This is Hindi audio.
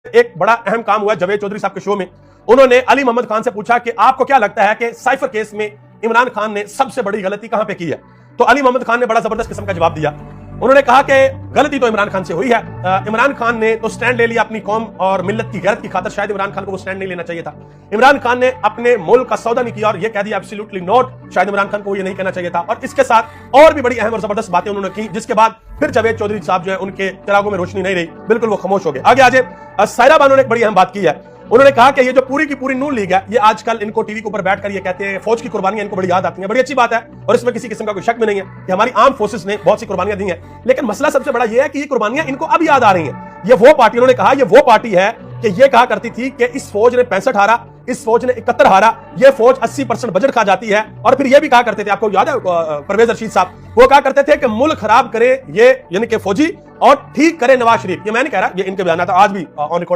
एक बड़ा अहम काम हुआ जावेद चौधरी साहब के शो में। उन्होंने अली मोहम्मद खान से पूछा कि आपको क्या लगता है कि साइफर केस में इमरान खान ने सबसे बड़ी गलती कहां पे की है। तो अली मोहम्मद खान ने बड़ा जबरदस्त किस्म का जवाब दिया। उन्होंने कहा कि गलती तो इमरान खान से हुई है। इमरान खान ने तो स्टैंड ले लिया अपनी कौम और मिल्लत की गैरत की खातिर। शायद इमरान खान को वो स्टैंड नहीं लेना चाहिए था। इमरान खान ने अपने मुल्क का सौदा नहीं किया और ये कह दिया एब्सोल्युटली नॉट। शायद इमरान खान को ये नहीं कहना चाहिए था। और इसके साथ और भी बड़ी अहम और जबरदस्त बातें उन्होंने की, जिसके बाद फिर जावेद चौधरी साहब जो है उनके चिरागों में रोशनी नहीं रही, बिल्कुल वो खामोश हो गए। आगे आज सायरा बानो ने एक बड़ी अहम बात की है। उन्होंने कहा कि ये जो पूरी की पूरी नून लीग है, ये आजकल इनको टीवी के ऊपर बैठकर ये कहते हैं फौज की कुर्बानियां इनको बड़ी याद आती हैं। बड़ी अच्छी बात है और इसमें किसी किस्म का कोई शक भी नहीं है कि हमारी आर्म फोर्सेस ने बहुत सी कुर्बानियां दी हैं। लेकिन मसला सबसे बड़ा ये है कि ये कुर्बानियां इनको अब याद आ रही हैं। ये वो पार्टी, उन्होंने कहा ये वो पार्टी है कि ये कहा करती थी कि इस फौज ने 65 हारा, इस फौज ने 71 हारा, ये फौज 80% बजट खा जाती है। और फिर ये भी कहा करते थे, आपको याद है परवेज रशीद साहब, वो कहा करते थे कि मुल्क खराब करे ये यानी कि फौजी और ठीक करे नवाज शरीफ। ये मैं नहीं कह रहा, ये इनके बयान था, आज भी ऑन रिकॉर्ड